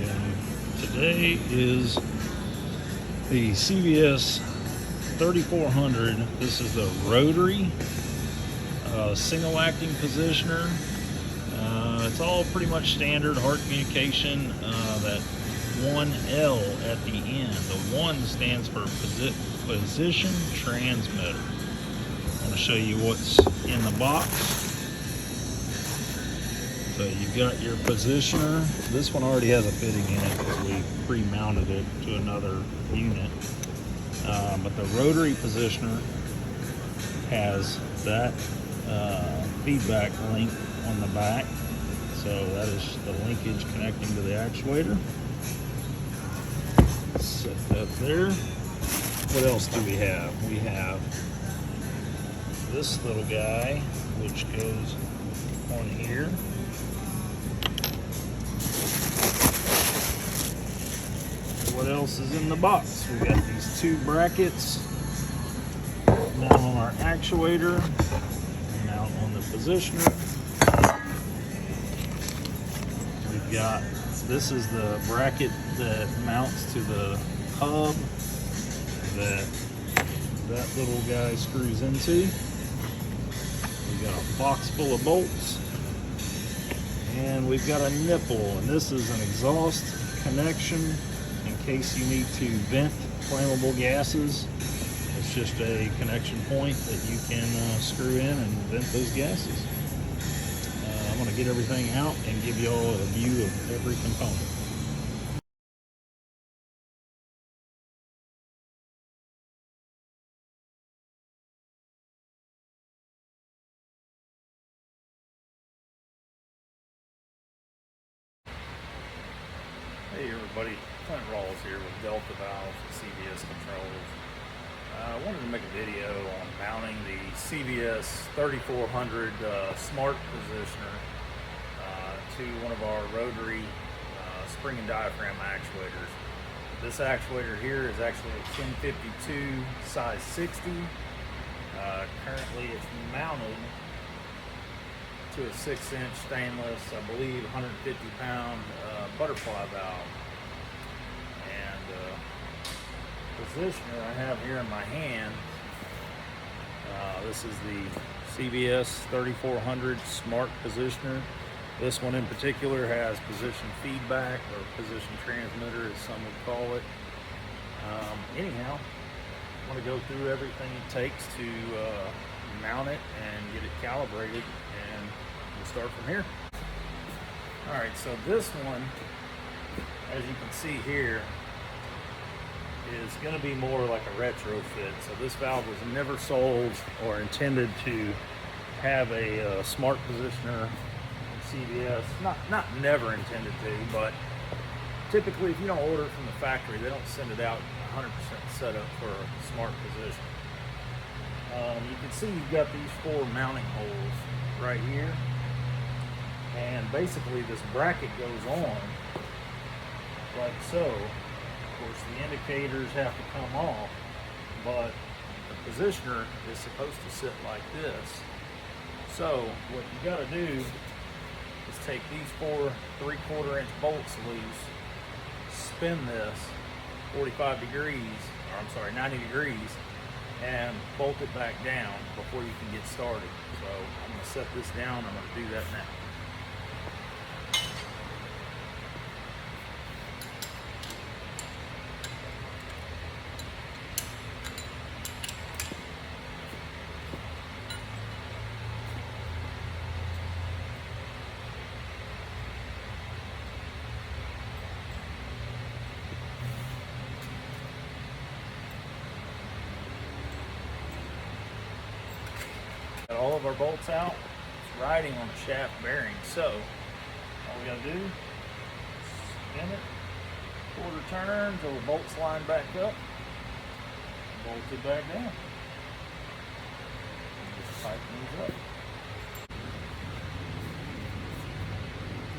Okay, today is the CVS3400. This is the rotary single acting positioner. It's all pretty much standard hard communication. That 1L at the end. The 1 stands for position transmitter. I want to show you what's in the box. So you've got your positioner. This one already has a fitting in it because we pre-mounted it to another unit. But the rotary positioner has that feedback link on the back. So that is the linkage connecting to the actuator. Set that there. What else do we have? We have this little guy, which goes on here. What else is in the box? We got these two brackets mount on our actuator, mount on the positioner. We've got, this is the bracket that mounts to the hub that little guy screws into. We've got a box full of bolts, and we've got a nipple, and this is an exhaust connection in case you need to vent flammable gases. It's just a connection point that you can screw in and vent those gases. I'm going to get everything out and give you all a view of every component. Hey everybody, Clint Rawls here with Delta Valve CVS Controls. I wanted to make a video on mounting the CVS3400 Smart Positioner to one of our rotary spring and diaphragm actuators. This actuator here is actually a 1052 size 60. Currently it's mounted to a 6-inch stainless, I believe 150-pound butterfly valve. And positioner I have here in my hand, this is the CVS3400 Smart Positioner. This one in particular has position feedback, or position transmitter as some would call it. Anyhow, I want to go through everything it takes to mount it and get it calibrated, and we'll start from here. Alright, so this one, as you can see here, is going to be more like a retrofit. So this valve was never sold or intended to have a smart positioner from CVS. Not never intended to, but typically if you don't order it from the factory, they don't send it out 100% set up for a smart position. You can see you've got these 4 mounting holes right here, and basically this bracket goes on like so. Of course the indicators have to come off, but the positioner is supposed to sit like this. So what you got to do is take these 4 3/4-inch bolts loose, spin this 45 degrees, or I'm sorry, 90 degrees, and bolt it back down before you can get started. So I'm going to set this down. I'm going to do that now. Got all of our bolts out. It's riding on the shaft bearing, so all we gotta do is spin it, quarter turn till the bolts line back up, bolt it back down, and just tighten these up.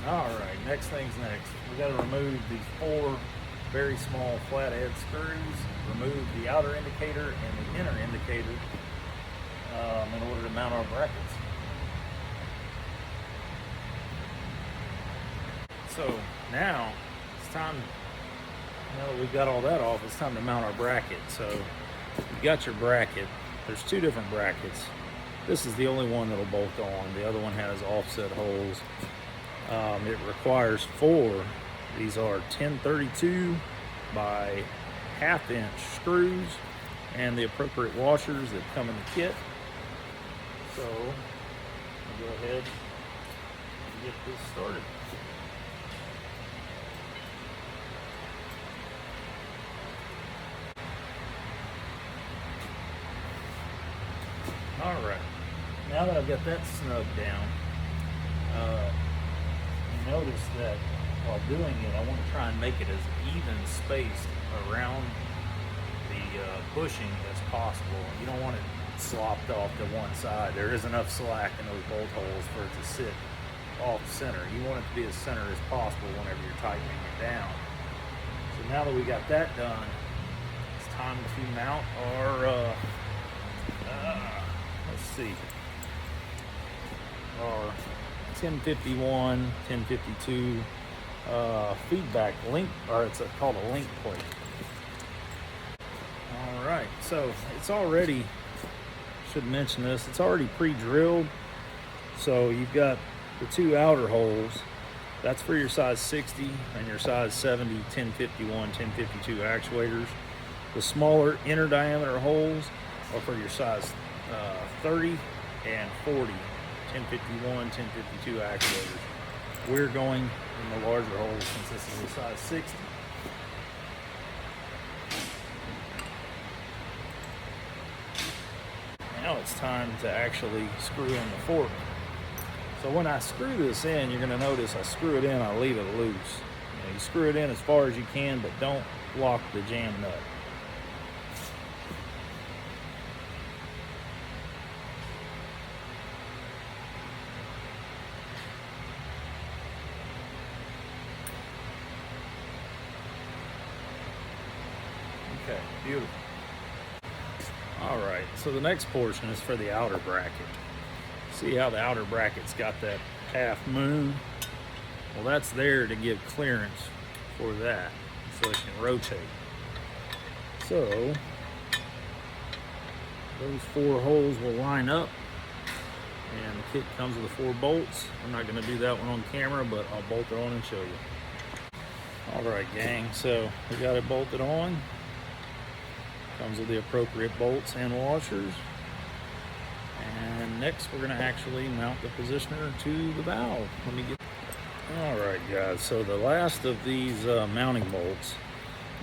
Alright, next thing's next. We gotta remove these 4 very small flathead screws, remove the outer indicator and the inner indicator in order to mount our brackets. So now it's time, now that we've got all that off, it's time to mount our bracket. So you got your bracket. There's two different brackets. This is the only one that'll bolt on. The other one has offset holes. It requires 4. These are 1032 by 1/2 inch screws and the appropriate washers that come in the kit. So I'll go ahead and get this started. All right, now that I've got that snugged down, you notice that while doing it, I want to try and make it as even spaced around the bushing as possible. You don't want it slopped off to one side. There is enough slack in those bolt holes for it to sit off center. You want it to be as center as possible whenever you're tightening it down. So now that we got that done, it's time to mount our let's see, our 1051, 1052 feedback link, or it's called a link plate. All right, so it's already, should mention this, it's already pre-drilled. So you've got the 2 outer holes. That's for your size 60 and your size 70, 1051, 1052 actuators. The smaller inner diameter holes are for your size 30 and 40, 1051, 1052 actuators. We're going in the larger holes since this is a size 60. Now it's time to actually screw in the fork. So when I screw this in, you're going to notice I screw it in, I leave it loose. You screw it in as far as you can, but don't lock the jam nut. Okay, beautiful. All right, so the next portion is for the outer bracket. See how the outer bracket's got that half moon? Well, that's there to give clearance for that, so it can rotate. So those 4 holes will line up, and the kit comes with the 4 bolts. I'm not going to do that one on camera, but I'll bolt it on and show you. All right, gang, so we got it bolted on. Comes with the appropriate bolts and washers. And next we're going to actually mount the positioner to the valve. Let me get. All right, guys, so the last of these mounting bolts,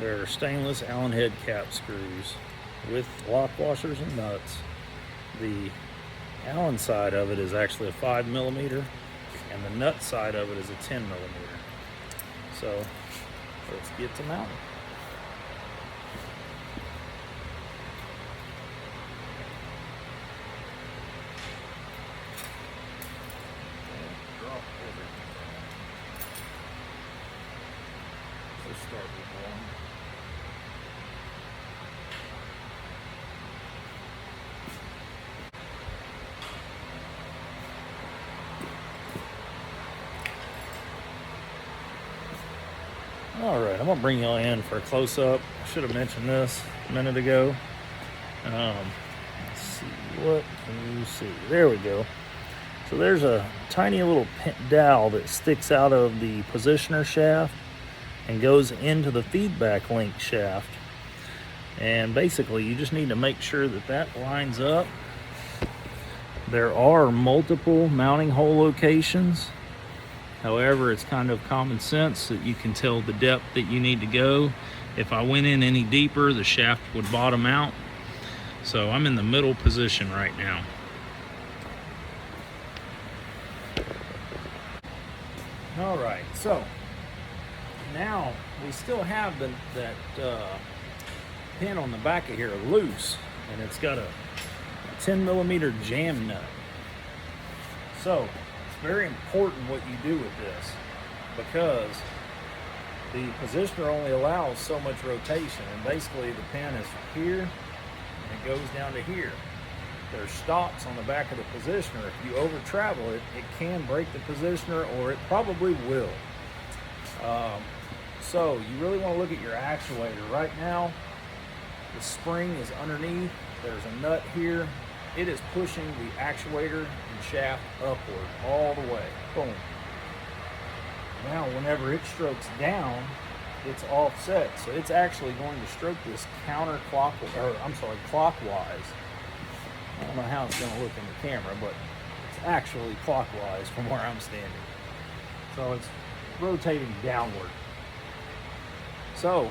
they're stainless Allen head cap screws with lock washers and nuts. The Allen side of it is actually a 5mm, and the nut side of it is a 10mm. So let's get to mounting. Start with one. All right, I'm gonna bring y'all in for a close-up. I should have mentioned this a minute ago. Let's see, what can you see? There we go. So there's a tiny little dowel that sticks out of the positioner shaft and goes into the feedback link shaft. And basically you just need to make sure that that lines up. There are multiple mounting hole locations. However, it's kind of common sense that you can tell the depth that you need to go. If I went in any deeper, the shaft would bottom out. So I'm in the middle position right now. All right, so now we still have that pin on the back of here loose, and it's got a 10mm jam nut. So it's very important what you do with this, because the positioner only allows so much rotation, and basically the pin is here and it goes down to here. There's stops on the back of the positioner. If you over travel it, it can break the positioner, or it probably will. So you really want to look at your actuator. Right now, the spring is underneath. There's a nut here. It is pushing the actuator and shaft upward all the way. Boom. Now, whenever it strokes down, it's offset. So it's actually going to stroke this clockwise. I don't know how it's going to look in the camera, but it's actually clockwise from where I'm standing. So it's rotating downward. So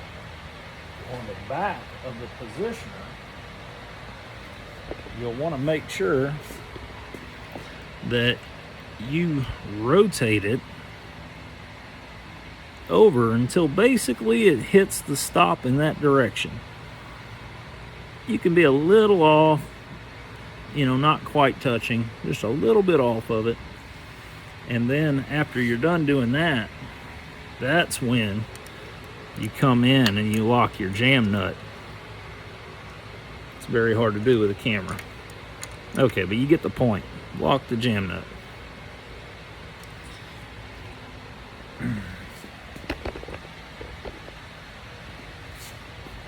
on the back of the positioner, you'll want to make sure that you rotate it over until basically it hits the stop in that direction. You can be a little off, you know, not quite touching, just a little bit off of it. And then after you're done doing that, that's when you come in and you lock your jam nut. It's very hard to do with a camera. Okay, but you get the point. Lock the jam nut.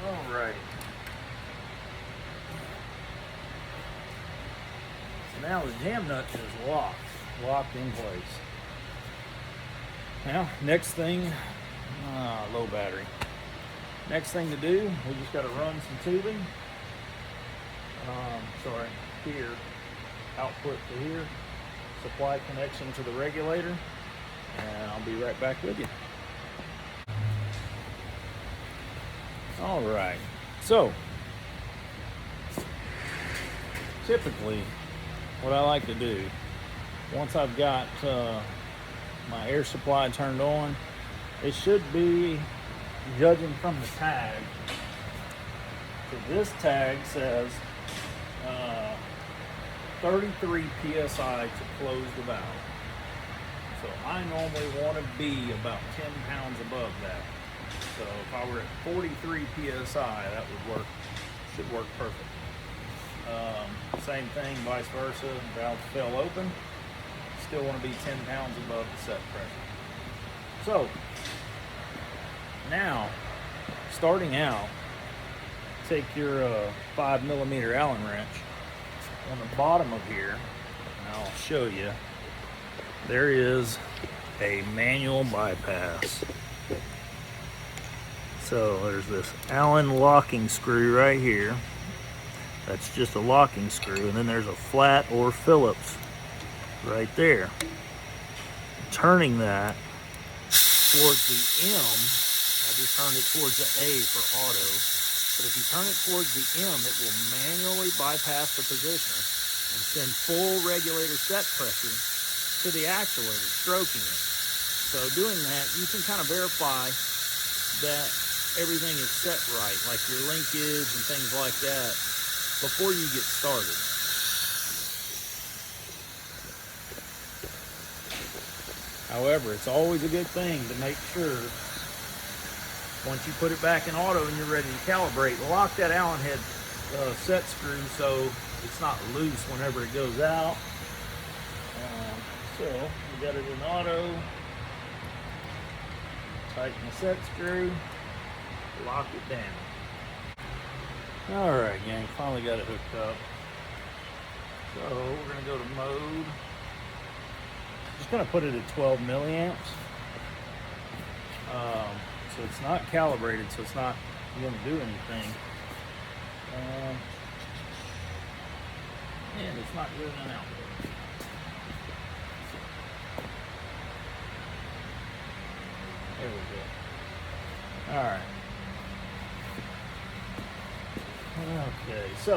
Alright. So now the jam nut is locked in place. Now, next thing, low battery. Next thing to do, we just got to run some tubing. Here, output to here, supply connection to the regulator, and I'll be right back with you. All right, so typically what I like to do, once I've got my air supply turned on, it should be, judging from the tag, so this tag says 33 psi to close the valve. So I normally want to be about 10 pounds above that. So if I were at 43 psi, that would work, should work perfect. Same thing, vice versa, valve fell open, still want to be 10 pounds above the set pressure. So now, starting out, take your 5mm Allen wrench. On the bottom of here, and I'll show you, there is a manual bypass. So there's this Allen locking screw right here. That's just a locking screw, and then there's a flat or Phillips right there. Turning that towards the M, I just turned it towards the A for auto. But if you turn it towards the M, it will manually bypass the positioner and send full regulator set pressure to the actuator, stroking it. So doing that, you can kind of verify that everything is set right, like your linkage and things like that, before you get started. However, it's always a good thing to make sure, once you put it back in auto and you're ready to calibrate, lock that Allen head set screw so it's not loose whenever it goes out. So we got it in auto, tighten the set screw, lock it down. All right, gang, finally got it hooked up. So we're gonna go to mode. Just gonna put it at 12 milliamps. So it's not calibrated, so it's not going to do anything. And it's not giving an output. There we go. All right. Okay, so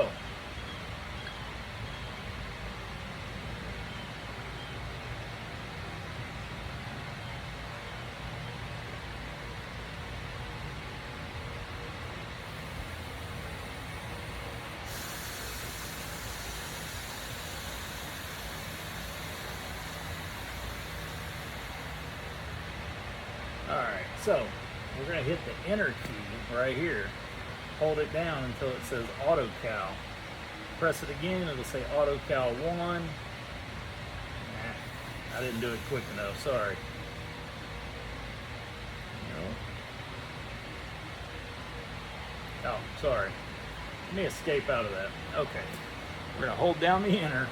So we're going to hit the enter key right here. Hold it down until it says auto cal. Press it again, it'll say auto cal 1. Nah, I didn't do it quick enough, sorry. Oh, sorry. Let me escape out of that. Okay. We're gonna hold down the enter.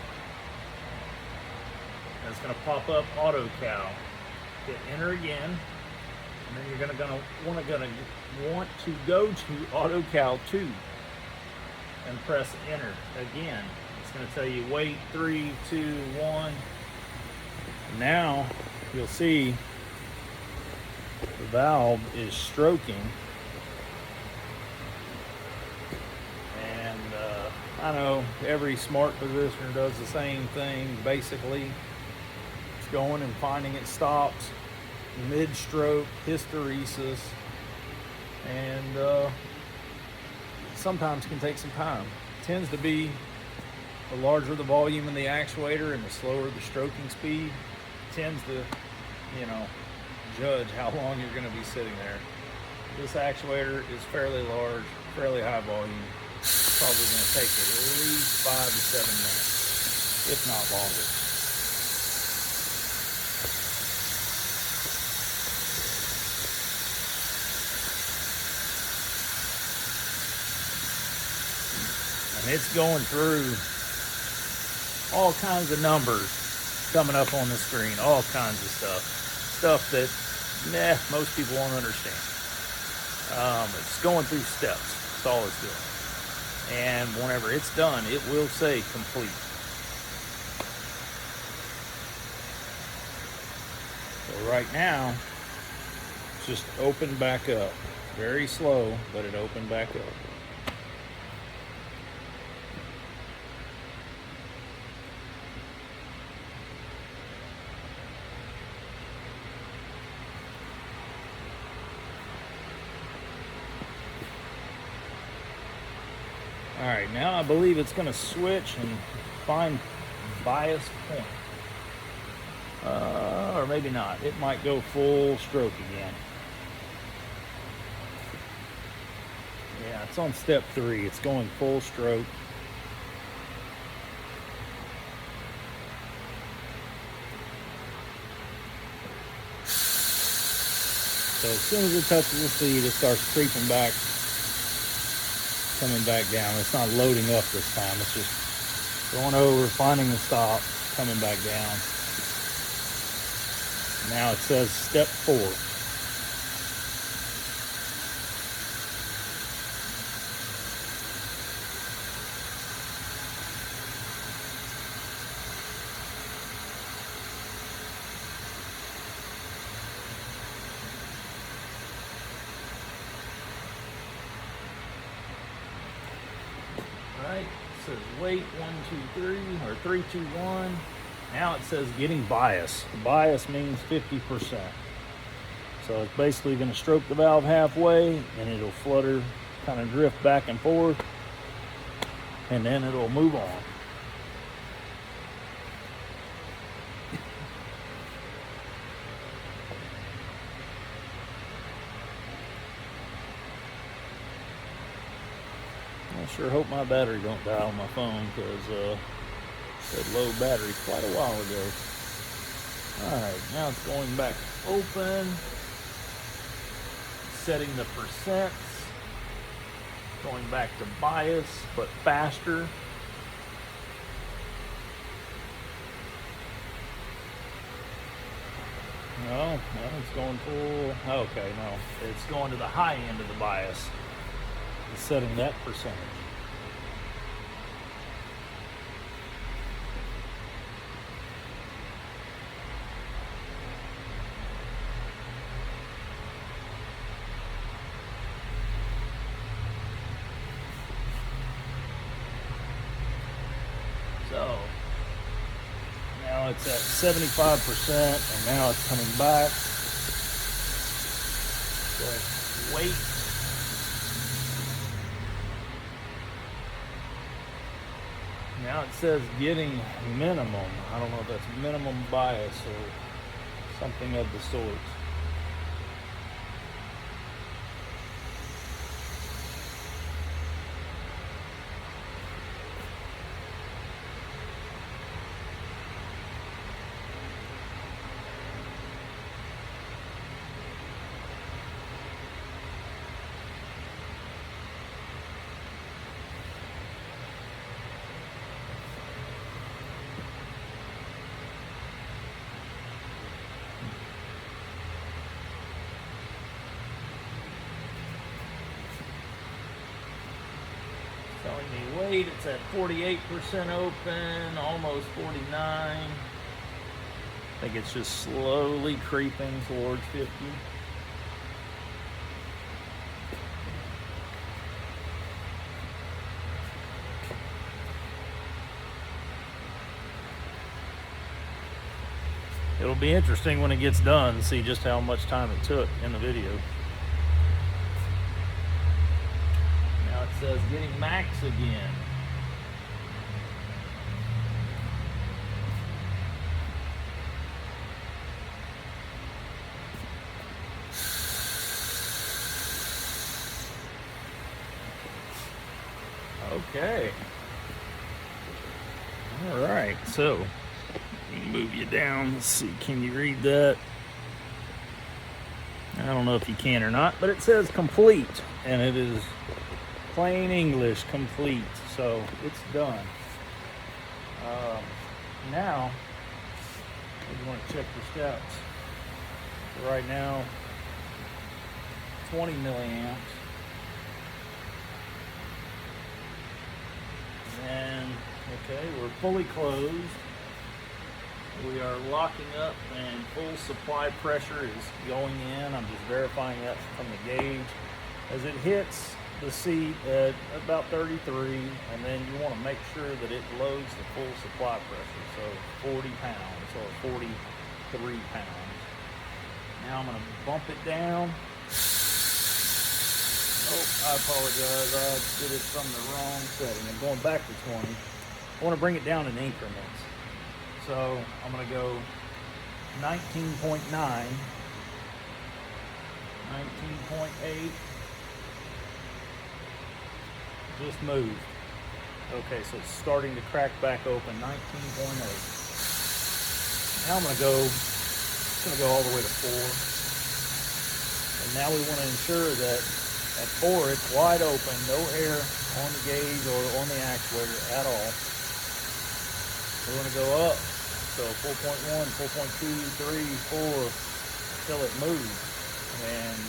And it's gonna pop up auto cal. Hit enter again. And then you're gonna want to go to auto cal 2 and press enter again. It's gonna tell you wait 3, 2, 1. Now you'll see the valve is stroking. And I know every smart positioner does the same thing. Basically, it's going and finding it stops mid-stroke, hysteresis, and sometimes can take some time. It tends to be the larger the volume in the actuator and the slower the stroking speed, it tends to, you know, judge how long you're going to be sitting there. This actuator is fairly large, fairly high volume. It's probably going to take at least 5 to 7 minutes, if not longer. And it's going through all kinds of numbers coming up on the screen, all kinds of stuff that most people won't understand. It's going through steps. That's all it's doing. And whenever it's done, it will say complete. So right now, it's just opened back up. Very slow, but it opened back up. All right, now I believe it's going to switch and find bias point. Or maybe not. It might go full stroke again. Yeah, it's on step 3. It's going full stroke. So as soon as it touches the seat, it starts creeping back, coming back down. It's not loading up this time. It's just going over, finding the stop, coming back down. Now it says step 4. Right, it says wait 1, 2, 3, or 3, 2, 1. Now it says getting bias. Bias means 50%. So it's basically going to stroke the valve halfway, and it'll flutter, kind of drift back and forth, and then it'll move on. I sure hope my battery don't die on my phone, because it low battery quite a while ago. Alright, now it's going back open, setting the percents, going back to bias, but faster. No, it's going full. Okay, no, it's going to the high end of the bias. It's setting that percentage. So now it's at 75%, and now it's coming back. So wait. Now it says getting minimum. I don't know if that's minimum bias or something of the sort. any weight. It's at 48% open, almost 49. I think it's just slowly creeping towards 50. It'll be interesting when it gets done to see just how much time it took in the video. Now it says getting max again. Okay. All right, so move you down. Let's see, can you read that? I don't know if you can or not, but it says complete, and it is plain English, complete. So it's done. Now we want to check the stats. So right now, 20 milliamps. And okay, we're fully closed. We are locking up and full supply pressure is going in. I'm just verifying that from the gauge. As it hits the seat at about 33, and then you want to make sure that it loads the full supply pressure. So 40 pounds or 43 pounds. Now I'm going to bump it down. Oh, I apologize. I did it from the wrong setting. I'm going back to 20. I want to bring it down in increments. So I'm going to go 19.9, 19.8, just moved. Okay, so it's starting to crack back open, 19.8. Now I'm going to go all the way to 4. And now we want to ensure that at 4 it's wide open, no air on the gauge or on the actuator at all. We're going to go up. So 4.1, 4.2, 3, 4, till it moves. And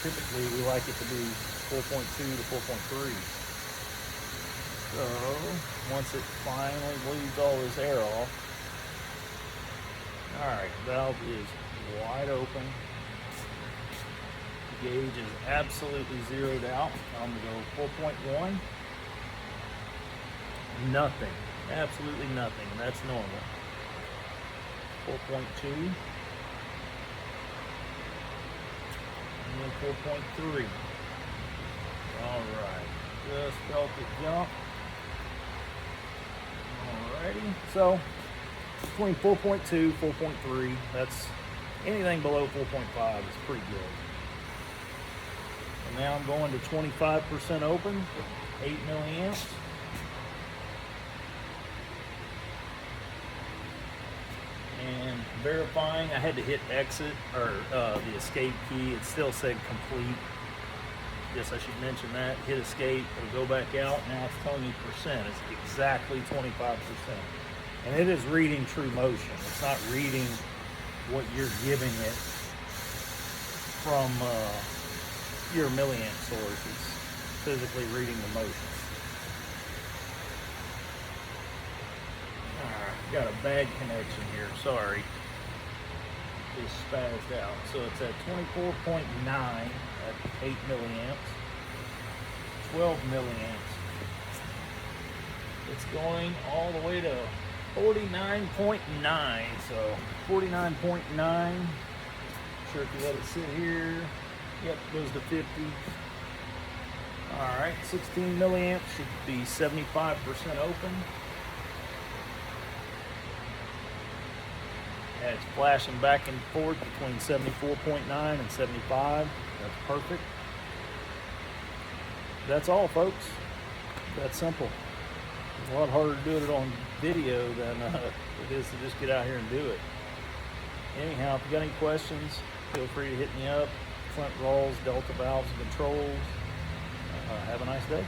typically we like it to be 4.2 to 4.3. So once it finally bleeds all this air off, all right, valve is wide open. The gauge is absolutely zeroed out. I'm gonna go 4.1. Nothing, absolutely nothing, and that's normal. 4.2, and then 4.3. All right, just felt it jump. Alrighty, so between 4.2, 4.3, that's anything below 4.5 is pretty good. And now I'm going to 25% open, 8 milliamps. And verifying, I had to hit exit or the escape key. It still said complete. Guess I should mention that. Hit escape, it'll go back out. Now it's telling me percent. It's exactly 25%. And it is reading true motion. It's not reading what you're giving it from your milliamp source. It's physically reading the motion. Got a bad connection here, sorry. Just spazzed out. So it's at 24.9 at 8 milliamps, 12 milliamps. It's going all the way to 49.9. So 49.9. Sure if you let it sit here. Yep, goes to 50. All right, 16 milliamps should be 75% open. And it's flashing back and forth between 74.9 and 75. That's perfect. That's all, folks. That's simple. It's a lot harder to do it on video than it is to just get out here and do it. Anyhow, if you got any questions, feel free to hit me up. Flint rolls, Delta valves, and controls. Have a nice day.